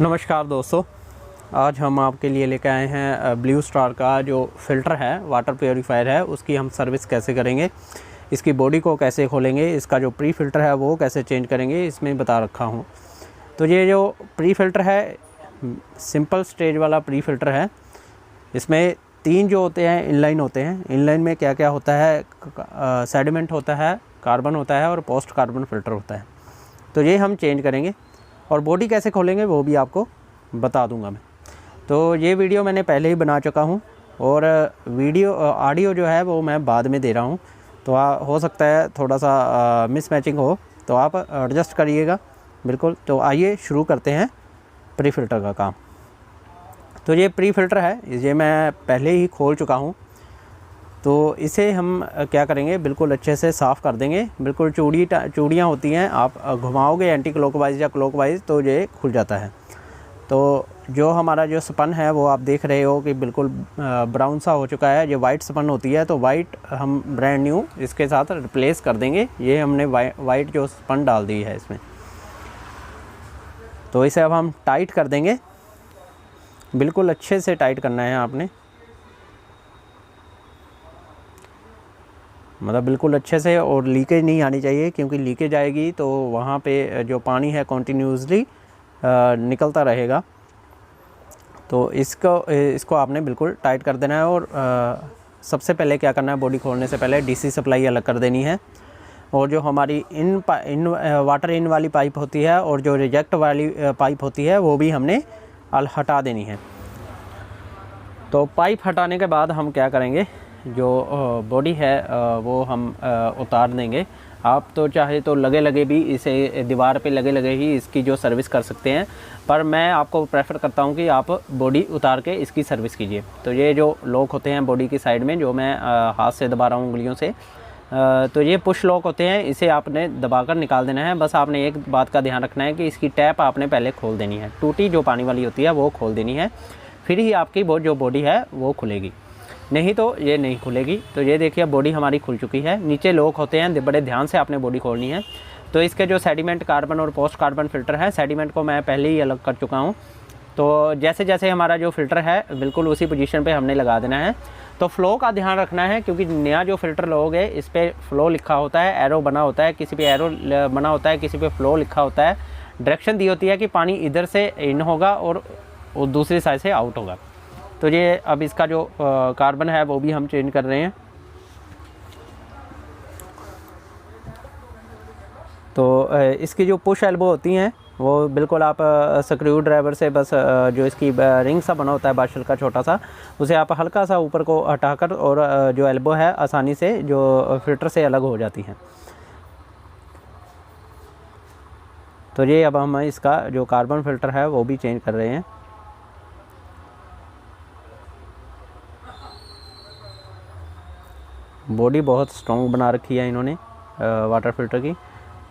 नमस्कार दोस्तों, आज हम आपके लिए लेकर आए हैं ब्लू स्टार का जो फ़िल्टर है, वाटर प्योरीफायर है, उसकी हम सर्विस कैसे करेंगे, इसकी बॉडी को कैसे खोलेंगे, इसका जो प्री फ़िल्टर है वो कैसे चेंज करेंगे, इसमें बता रखा हूँ। तो ये जो प्री फ़िल्टर है, सिंपल स्टेज वाला प्री फ़िल्टर है। इसमें 3 जो होते हैं इनलाइन होते हैं। इनलाइन में क्या क्या होता है, सेडिमेंट होता है, कार्बन होता है और पोस्ट कार्बन फ़िल्टर होता है। तो ये हम चेंज करेंगे और बॉडी कैसे खोलेंगे वो भी आपको बता दूंगा मैं। तो ये वीडियो मैंने पहले ही बना चुका हूँ और ऑडियो जो है वो मैं बाद में दे रहा हूँ, तो हो सकता है थोड़ा सा मिसमैचिंग हो, तो आप एडजस्ट करिएगा बिल्कुल। तो आइए शुरू करते हैं प्री फ़िल्टर का काम। तो ये प्री फ़िल्टर है, ये मैं पहले ही खोल चुका हूँ। तो इसे हम क्या करेंगे, बिल्कुल अच्छे से साफ़ कर देंगे। बिल्कुल चूड़ियाँ होती हैं, आप घुमाओगे एंटी क्लॉकवाइज या क्लॉकवाइज तो ये खुल जाता है। तो जो हमारा जो स्पन है वो आप देख रहे हो कि बिल्कुल ब्राउन सा हो चुका है। ये वाइट स्पन होती है, तो वाइट हम ब्रांड न्यू इसके साथ रिप्लेस कर देंगे। ये हमने वाइट जो स्पन डाल दी है इसमें। तो इसे अब हम टाइट कर देंगे, बिल्कुल अच्छे से टाइट करना है आपने, मतलब बिल्कुल अच्छे से। और लीकेज नहीं आनी चाहिए, क्योंकि लीकेज आएगी तो वहाँ पे जो पानी है कॉन्टीन्यूसली निकलता रहेगा। तो इसको आपने बिल्कुल टाइट कर देना है। और सबसे पहले क्या करना है, बॉडी खोलने से पहले डीसी सप्लाई अलग कर देनी है। और जो हमारी वाटर इन वाली पाइप होती है और जो रिजेक्ट वाली पाइप होती है वो भी हमने हटा देनी है। तो पाइप हटाने के बाद हम क्या करेंगे, जो बॉडी है वो हम उतार देंगे। आप तो चाहे तो लगे भी इसे दीवार पे लगे ही इसकी जो सर्विस कर सकते हैं, पर मैं आपको प्रेफर करता हूं कि आप बॉडी उतार के इसकी सर्विस कीजिए। तो ये जो लॉक होते हैं बॉडी की साइड में, जो मैं हाथ से दबा रहा हूँ उंगलियों से, तो ये पुश लॉक होते हैं, इसे आपने दबाकर निकाल देना है। बस आपने एक बात का ध्यान रखना है कि इसकी टैप आपने पहले खोल देनी है, टूटी जो पानी वाली होती है वो खोल देनी है, फिर ही आपकी जो बॉडी है वो खुलेगी, नहीं तो ये नहीं खुलेगी। तो ये देखिए बॉडी हमारी खुल चुकी है। नीचे लॉक होते हैं, बड़े ध्यान से आपने बॉडी खोलनी है। तो इसके जो सेडिमेंट कार्बन और पोस्ट कार्बन फ़िल्टर है, सेडिमेंट को मैं पहले ही अलग कर चुका हूँ। तो जैसे जैसे हमारा जो फ़िल्टर है बिल्कुल उसी पोजीशन पे हमने लगा देना है। तो फ़्लो का ध्यान रखना है, क्योंकि नया जो फ़िल्टर लोगे इस पर फ़्लो लिखा होता है, एरो बना होता है, किसी पे एरो बना होता है, किसी पे फ़्लो लिखा होता है। डायरेक्शन दी होती है कि पानी इधर से इन होगा और दूसरी साइड से आउट होगा। तो ये अब इसका जो कार्बन है वो भी हम चेंज कर रहे हैं। तो इसकी जो पुश एल्बो होती हैं वो बिल्कुल आप स्क्रू ड्राइवर से बस जो इसकी रिंग सा बना होता है बाशल का छोटा सा, उसे आप हल्का सा ऊपर को हटाकर और जो एल्बो है आसानी से जो फ़िल्टर से अलग हो जाती है। तो ये अब हम इसका जो कार्बन फ़िल्टर है वो भी चेंज कर रहे हैं। बॉडी बहुत स्ट्रॉन्ग बना रखी है इन्होंने वाटर फ़िल्टर की,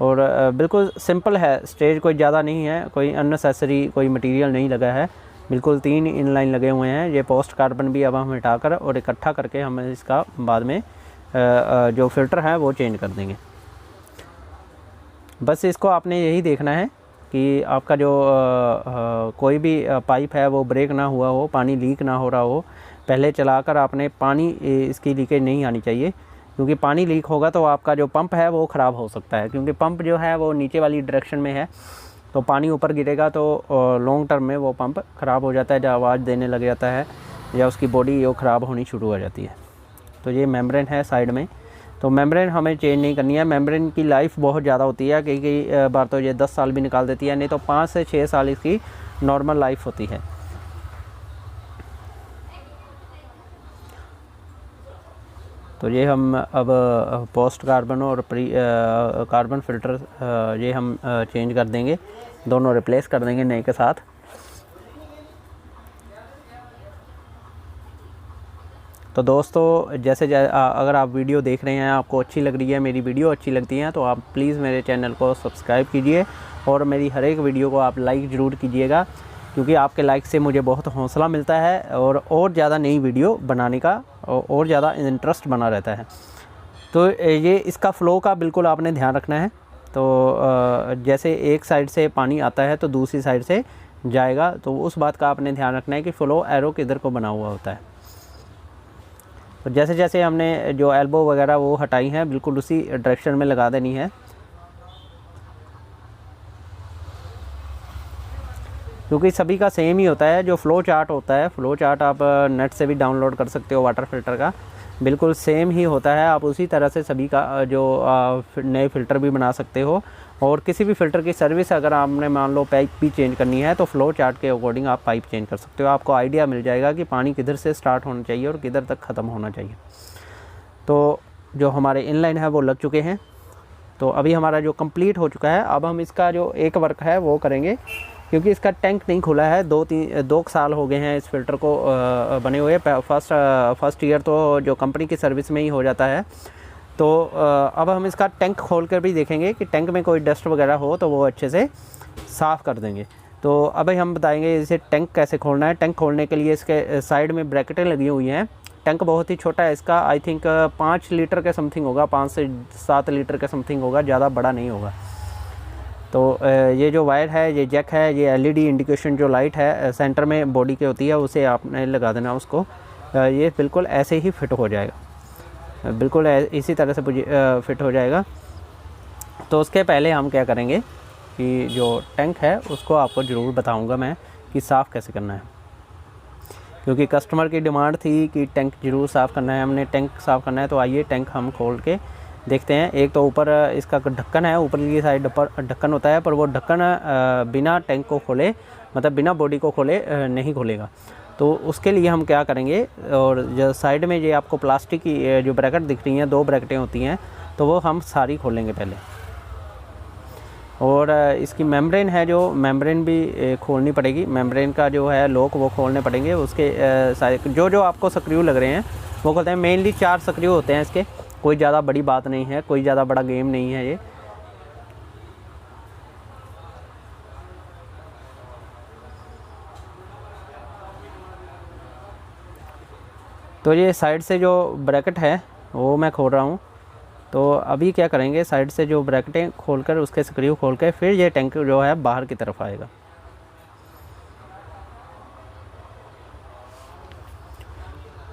और बिल्कुल सिंपल है, स्टेज कोई ज़्यादा नहीं है, कोई अननेसेसरी कोई मटेरियल नहीं लगा है, बिल्कुल 3 इनलाइन लगे हुए हैं। ये पोस्ट कार्बन भी अब हम हटाकर और इकट्ठा करके हम इसका बाद में जो फ़िल्टर है वो चेंज कर देंगे। बस इसको आपने यही देखना है कि आपका जो कोई भी पाइप है वो ब्रेक ना हुआ हो, पानी लीक ना हो रहा हो। पहले चलाकर आपने पानी, इसकी लीकेज नहीं आनी चाहिए, क्योंकि पानी लीक होगा तो आपका जो पंप है वो ख़राब हो सकता है, क्योंकि पंप जो है वो नीचे वाली डायरेक्शन में है। तो पानी ऊपर गिरेगा तो लॉन्ग टर्म में वो पंप ख़राब हो जाता है, जो आवाज़ देने लग जाता है या उसकी बॉडी वो ख़राब होनी शुरू हो जाती है। तो ये मेम्ब्रेन है साइड में, तो मेम्ब्रेन हमें चेंज नहीं करनी है। मेम्ब्रेन की लाइफ बहुत ज़्यादा होती है, कई बार तो ये 10 साल भी निकाल देती है, नहीं तो 5 से 6 साल इसकी नॉर्मल लाइफ होती है। तो ये हम अब पोस्ट कार्बन और प्री कार्बन फ़िल्टर ये हम चेंज कर देंगे, दोनों रिप्लेस कर देंगे नए के साथ। तो दोस्तों अगर आप वीडियो देख रहे हैं, आपको अच्छी लग रही है, मेरी वीडियो अच्छी लगती है, तो आप प्लीज़ मेरे चैनल को सब्सक्राइब कीजिए और मेरी हर एक वीडियो को आप लाइक ज़रूर कीजिएगा, क्योंकि आपके लाइक से मुझे बहुत हौसला मिलता है और ज़्यादा नई वीडियो बनाने का और ज़्यादा इंटरेस्ट बना रहता है। तो ये इसका फ़्लो का बिल्कुल आपने ध्यान रखना है। तो जैसे एक साइड से पानी आता है तो दूसरी साइड से जाएगा, तो उस बात का आपने ध्यान रखना है कि फ़्लो एरो किधर को बना हुआ होता है। तो जैसे जैसे हमने जो एल्बो वगैरह वो हटाई हैं, बिल्कुल उसी डायरेक्शन में लगा देनी है, क्योंकि सभी का सेम ही होता है। जो फ़्लो चार्ट होता है, फ़्लो चार्ट आप नेट से भी डाउनलोड कर सकते हो वाटर फ़िल्टर का, बिल्कुल सेम ही होता है। आप उसी तरह से सभी का जो नए फ़िल्टर भी बना सकते हो। और किसी भी फ़िल्टर की सर्विस अगर आपने मान लो पाइप भी चेंज करनी है, तो फ़्लो चार्ट के अकॉर्डिंग आप पाइप चेंज कर सकते हो। आपको आइडिया मिल जाएगा कि पानी किधर से स्टार्ट होना चाहिए और किधर तक ख़त्म होना चाहिए। तो जो हमारे इनलाइन है वो लग चुके हैं। तो अभी हमारा जो कंप्लीट हो चुका है, अब हम इसका जो एक वर्क है वो करेंगे, क्योंकि इसका टैंक नहीं खुला है। 2 साल हो गए हैं इस फ़िल्टर को बने हुए। फर्स्ट ईयर तो जो कंपनी की सर्विस में ही हो जाता है। तो अब हम इसका टैंक खोल कर भी देखेंगे कि टैंक में कोई डस्ट वगैरह हो तो वो अच्छे से साफ़ कर देंगे। तो अभी हम बताएंगे इसे टैंक कैसे खोलना है। टैंक खोलने के लिए इसके साइड में ब्रैकेटें लगी हुई हैं। टैंक बहुत ही छोटा है इसका, आई थिंक 5 लीटर के समथिंग होगा, 5 से 7 लीटर के समथिंग होगा, ज़्यादा बड़ा नहीं होगा। तो ये जो वायर है, ये जैक है, ये एलईडी इंडिकेशन जो लाइट है सेंटर में बॉडी के होती है, उसे आपने लगा देना उसको। ये बिल्कुल ऐसे ही फिट हो जाएगा, बिल्कुल इसी तरह से फिट हो जाएगा। तो उसके पहले हम क्या करेंगे कि जो टैंक है उसको आपको ज़रूर बताऊंगा मैं कि साफ़ कैसे करना है, क्योंकि कस्टमर की डिमांड थी कि टैंक ज़रूर साफ़ करना है, हमने टैंक साफ़ करना है। तो आइए टैंक हम खोल के देखते हैं। एक तो ऊपर इसका ढक्कन है, ऊपर की साइड पर ढक्कन होता है, पर वो ढक्कन बिना टैंक को खोले, मतलब बिना बॉडी को खोले नहीं खोलेगा। तो उसके लिए हम क्या करेंगे, और जो साइड में ये आपको प्लास्टिक की जो ब्रैकेट दिख रही हैं, 2 ब्रैकेटें होती हैं, तो वो हम सारी खोलेंगे पहले। और इसकी मेम्ब्रेन है, जो मेम्ब्रेन भी खोलनी पड़ेगी। मेम्ब्रेन का जो है लॉक वो खोलने पड़ेंगे। उसके सारे जो आपको स्क्रू लग रहे हैं वो खोलते हैं। मेनली 4 स्क्रू होते हैं इसके, कोई ज़्यादा बड़ी बात नहीं है, कोई ज़्यादा बड़ा गेम नहीं है ये। तो ये साइड से जो ब्रैकेट है वो मैं खोल रहा हूँ। तो अभी क्या करेंगे, साइड से जो ब्रैकेटें खोलकर उसके स्क्रू खोल के फिर ये टैंक जो है बाहर की तरफ आएगा।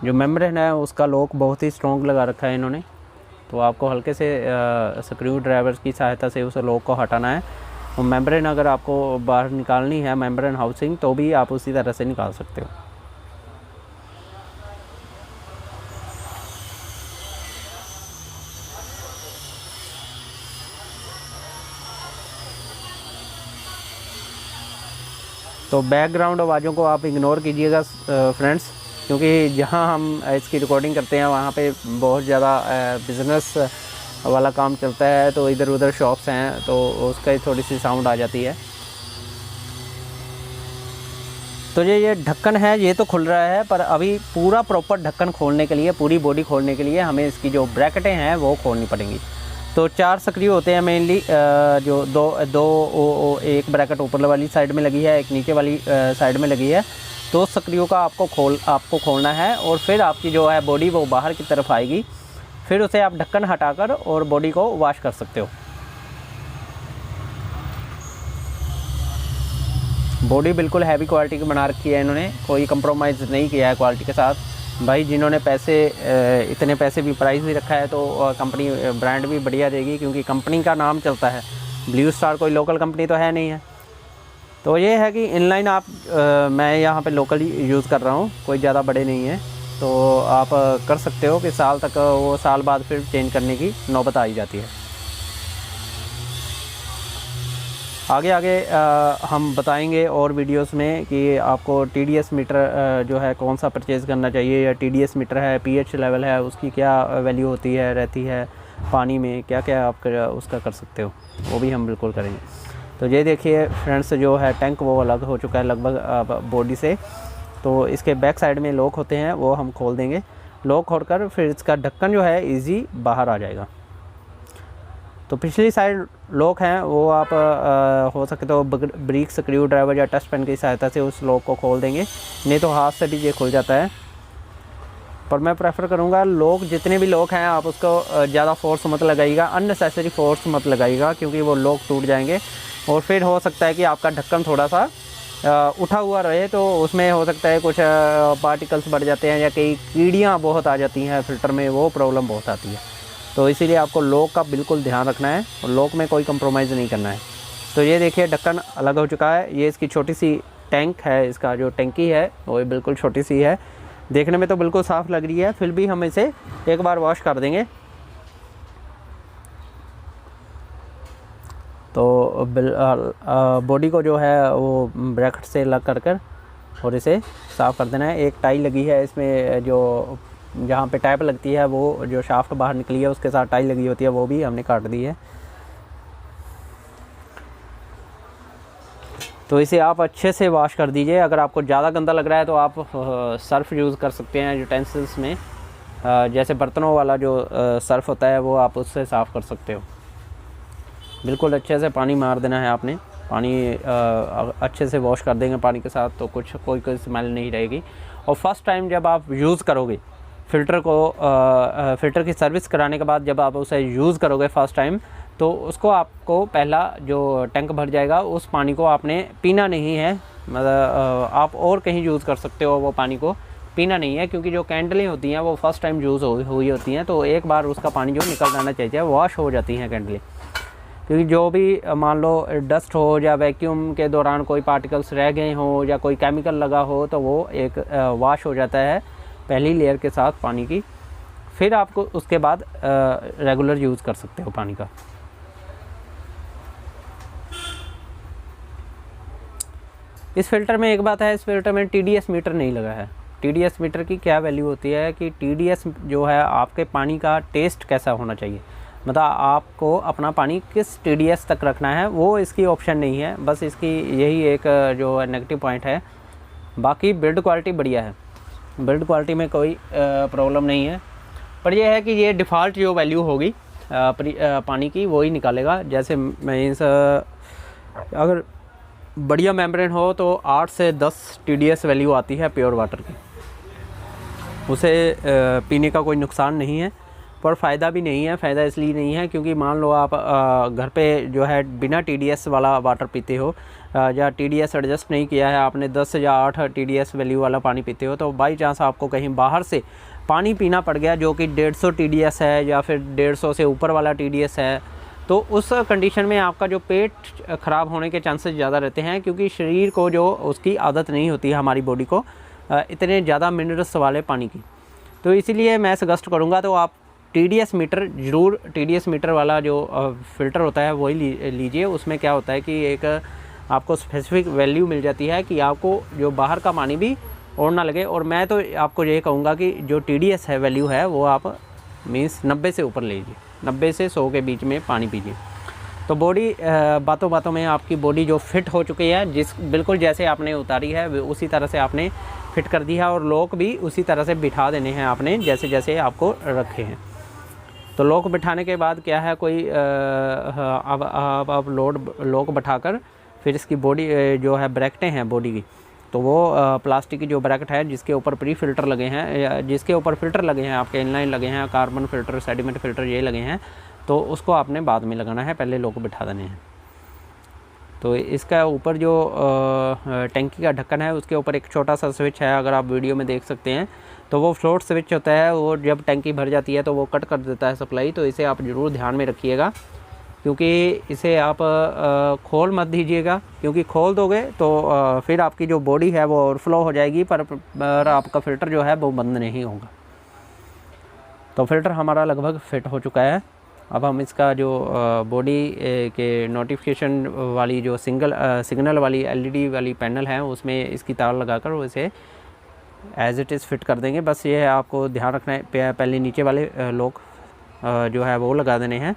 जो मेम्ब्रेन है उसका लॉक बहुत ही स्ट्रॉन्ग लगा रखा है इन्होंने, तो आपको हल्के से स्क्रू ड्राइवर की सहायता से उस लॉक को हटाना है। और मेम्ब्रेन अगर आपको बाहर निकालनी है, मेम्ब्रेन हाउसिंग, तो भी आप उसी तरह से निकाल सकते हो। तो बैकग्राउंड आवाज़ों को आप इग्नोर कीजिएगा फ्रेंड्स, क्योंकि जहाँ हम इसकी रिकॉर्डिंग करते हैं वहाँ पे बहुत ज़्यादा बिज़नेस वाला काम चलता है, तो इधर उधर शॉप्स हैं, तो उसका थोड़ी सी साउंड आ जाती है। तो ये ढक्कन है, ये तो खुल रहा है, पर अभी पूरा प्रॉपर ढक्कन खोलने के लिए, पूरी बॉडी खोलने के लिए हमें इसकी जो ब्रैकेटें हैं वो खोलनी पड़ेंगी। तो 4 स्क्रू होते हैं मेनली, जो दो एक ब्रैकेट ऊपर वाली साइड में लगी है, एक नीचे वाली साइड में लगी है। 2 स्क्रू का आपको खोलना है, और फिर आपकी जो है बॉडी वो बाहर की तरफ आएगी। फिर उसे आप ढक्कन हटाकर और बॉडी को वॉश कर सकते हो। बॉडी बिल्कुल हैवी क्वालिटी की बना रखी है इन्होंने, कोई कंप्रोमाइज़ नहीं किया है क्वालिटी के साथ। भाई जिन्होंने इतने पैसे भी प्राइस भी रखा है, तो कंपनी ब्रांड भी बढ़िया देगी, क्योंकि कंपनी का नाम चलता है। ब्लू स्टार कोई लोकल कंपनी तो है नहीं है। तो ये है कि इनलाइन मैं यहाँ पे लोकल यूज़ कर रहा हूँ, कोई ज़्यादा बड़े नहीं है। तो आप कर सकते हो कि साल तक, वो साल बाद फिर चेंज करने की नौबत आई जाती है। आगे हम बताएंगे और वीडियोस में कि आपको TDS मीटर जो है कौन सा परचेज़ करना चाहिए, या TDS मीटर है, pH लेवल है, उसकी क्या वैल्यू होती है रहती है, पानी में क्या क्या आप उसका कर सकते हो, वो भी हम बिल्कुल करेंगे। तो ये देखिए फ्रेंड्स, जो है टैंक वो अलग हो चुका है लगभग बॉडी से। तो इसके बैक साइड में लॉक होते हैं, वो हम खोल देंगे। लॉक खोलकर फिर इसका ढक्कन जो है ईजी बाहर आ जाएगा। तो पिछली साइड लॉक हैं, वो आप हो सके तो ब्रिक स्क्रू ड्राइवर या टच पेन की सहायता से उस लॉक को खोल देंगे, नहीं तो हाथ से भी ये खुल जाता है। पर मैं प्रेफर करूँगा लॉक, जितने भी लॉक हैं आप उसको ज़्यादा फोर्स मत लगाइएगा, अननेसेसरी फोर्स मत लगाइएगा, क्योंकि वो लॉक टूट जाएंगे और फिर हो सकता है कि आपका ढक्कन थोड़ा सा उठा हुआ रहे तो उसमें हो सकता है कुछ पार्टिकल्स बढ़ जाते हैं या कई कीड़ियाँ बहुत आ जाती हैं फ़िल्टर में, वो प्रॉब्लम बहुत आती है। तो इसीलिए आपको लॉक का बिल्कुल ध्यान रखना है और लॉक में कोई कंप्रोमाइज़ नहीं करना है। तो ये देखिए ढक्कन अलग हो चुका है। ये इसकी छोटी सी टैंक है, इसका जो टंकी है वो बिल्कुल छोटी सी है, देखने में तो बिल्कुल साफ़ लग रही है, फिर भी हम इसे एक बार वॉश कर देंगे। तो बॉडी को जो है वो ब्रैकेट से लग कर और इसे साफ़ कर देना है। एक टाई लगी है इसमें, जो जहाँ पे टैप लगती है वो जो शाफ्ट बाहर निकली है उसके साथ टाई लगी होती है, वो भी हमने काट दी है। तो इसे आप अच्छे से वॉश कर दीजिए। अगर आपको ज़्यादा गंदा लग रहा है तो आप सर्फ़ यूज़ कर सकते हैं यूटेंसिल्स में, जैसे बर्तनों वाला जो सर्फ़ होता है वो आप उससे साफ़ कर सकते हो। बिल्कुल अच्छे से पानी मार देना है आपने, पानी अच्छे से वॉश कर देंगे पानी के साथ तो कोई स्मेल नहीं रहेगी। और फर्स्ट टाइम जब आप यूज़ करोगे फ़िल्टर को, फ़िल्टर की सर्विस कराने के बाद जब आप उसे यूज़ करोगे फ़र्स्ट टाइम, तो उसको आपको पहला जो टैंक भर जाएगा उस पानी को आपने पीना नहीं है, मतलब आप और कहीं यूज़ कर सकते हो, वो पानी को पीना नहीं है, क्योंकि जो कैंडलें होती हैं वो फर्स्ट टाइम यूज़ हुई होती हैं, तो एक बार उसका पानी जो निकल जाना चाहिए, वॉश हो जाती हैं कैंडलें। क्योंकि जो भी मान लो डस्ट हो या वैक्यूम के दौरान कोई पार्टिकल्स रह गए हो या कोई केमिकल लगा हो तो वो एक वॉश हो जाता है पहली लेयर के साथ पानी की। फिर आपको उसके बाद रेगुलर यूज़ कर सकते हो पानी का। इस फ़िल्टर में एक बात है, इस फ़िल्टर में TDS मीटर नहीं लगा है। TDS मीटर की क्या वैल्यू होती है कि TDS जो है आपके पानी का टेस्ट कैसा होना चाहिए, मतलब आपको अपना पानी किस TDS तक रखना है, वो इसकी ऑप्शन नहीं है। बस इसकी यही एक जो नेगेटिव पॉइंट है। बाकी बिल्ड क्वालिटी बढ़िया है, बिल्ड क्वालिटी में कोई प्रॉब्लम नहीं है। पर यह है कि ये डिफ़ॉल्ट जो वैल्यू होगी पानी की वही निकालेगा। जैसे मीन्स अगर बढ़िया मेम्ब्रेन हो तो 8 से 10 TDS वैल्यू आती है प्योर वाटर की। उसे पीने का कोई नुकसान नहीं है, पर फ़ायदा भी नहीं है। फ़ायदा इसलिए नहीं है क्योंकि मान लो आप घर पे जो है बिना TDS वाला वाटर पीते हो या TDS एडजस्ट नहीं किया है आपने, 10 या 8 TDS वैल्यू वाला पानी पीते हो, तो बाई चांस आपको कहीं बाहर से पानी पीना पड़ गया जो कि 150 TDS है या फिर 150 से ऊपर वाला TDS है, तो उस कंडीशन में आपका जो पेट ख़राब होने के चांसेस ज़्यादा रहते हैं, क्योंकि शरीर को जो उसकी आदत नहीं होती है हमारी बॉडी को इतने ज़्यादा मिनरल्स वाले पानी की। तो इसीलिए मैं सजेस्ट करूँगा तो आप TDS मीटर ज़रूर, TDS मीटर वाला जो फ़िल्टर होता है वही लीजिए। उसमें क्या होता है कि एक आपको स्पेसिफिक वैल्यू मिल जाती है कि आपको जो बाहर का पानी भी और ना लगे। और मैं तो आपको ये कहूँगा कि जो TDS है वैल्यू है वो आप मीन्स 90 से ऊपर लीजिए, 90 से 100 के बीच में पानी पीजिए। तो बॉडी बातों बातों में आपकी बॉडी जो फिट हो चुकी है, बिल्कुल जैसे आपने उतारी है उसी तरह से आपने फिट कर दी है, और लॉक भी उसी तरह से बिठा देने हैं आपने जैसे जैसे आपको रखे हैं। तो लॉक बिठाने के बाद क्या है, कोई अब लॉक बिठाकर फिर इसकी बॉडी जो है ब्रैकेटें हैं बॉडी की, तो वो प्लास्टिक की जो ब्रैकेट है जिसके ऊपर प्री फ़िल्टर लगे हैं या जिसके ऊपर फ़िल्टर लगे हैं, आपके इनलाइन लगे हैं, कार्बन फ़िल्टर, सेडिमेंट फ़िल्टर ये लगे हैं, तो उसको आपने बाद में लगाना है, पहले लॉक बिठा देने हैं। तो इसका ऊपर जो टंकी का ढक्कन है उसके ऊपर एक छोटा सा स्विच है, अगर आप वीडियो में देख सकते हैं, तो वो फ्लोट स्विच होता है, वो जब टंकी भर जाती है तो वो कट कर देता है सप्लाई। तो इसे आप ज़रूर ध्यान में रखिएगा, क्योंकि इसे आप खोल मत दीजिएगा, क्योंकि खोल दोगे तो फिर आपकी जो बॉडी है वो ओवरफ्लो हो जाएगी, पर आपका फ़िल्टर जो है वो बंद नहीं होगा। तो फ़िल्टर हमारा लगभग फिट हो चुका है। अब हम इसका जो बॉडी के नोटिफिकेशन वाली जो सिग्नल वाली LED वाली पैनल है उसमें इसकी तार लगाकर उसे एज़ इट इज़ फिट कर देंगे। बस ये है, आपको ध्यान रखना है, पहले नीचे वाले लॉक जो है वो लगा देने हैं,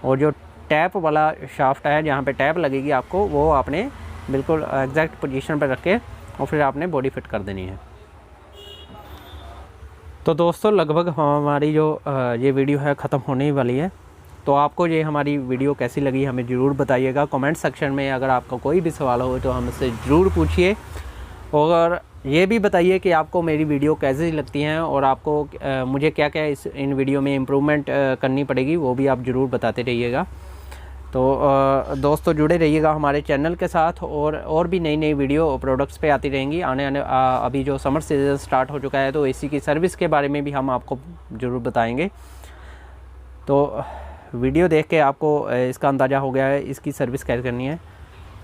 और जो टैप वाला शाफ्ट है जहाँ पे टैप लगेगी आपको, वो आपने बिल्कुल एग्जैक्ट पोजीशन पर रख के और फिर आपने बॉडी फिट कर देनी है। तो दोस्तों लगभग हमारी जो ये वीडियो है ख़त्म होने ही वाली है। तो आपको ये हमारी वीडियो कैसी लगी हमें ज़रूर बताइएगा कमेंट सेक्शन में। अगर आपका कोई भी सवाल हो तो हमसे ज़रूर पूछिए, और ये भी बताइए कि आपको मेरी वीडियो कैसी लगती हैं और आपको मुझे क्या क्या इन वीडियो में इम्प्रूवमेंट करनी पड़ेगी, वो भी आप ज़रूर बताते रहिएगा। तो दोस्तों जुड़े रहिएगा हमारे चैनल के साथ, और भी नई नई वीडियो प्रोडक्ट्स पे आती रहेंगी। आने अभी जो समर सीजन स्टार्ट हो चुका है तो एसी की सर्विस के बारे में भी हम आपको ज़रूर बताएंगे। तो वीडियो देख के आपको इसका अंदाज़ा हो गया है इसकी सर्विस कैसे करनी है।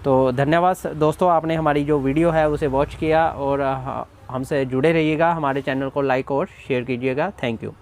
तो धन्यवाद दोस्तों, आपने हमारी जो वीडियो है उसे वॉच किया, और हमसे जुड़े रहिएगा। हमारे चैनल को लाइक और शेयर कीजिएगा। Thank you.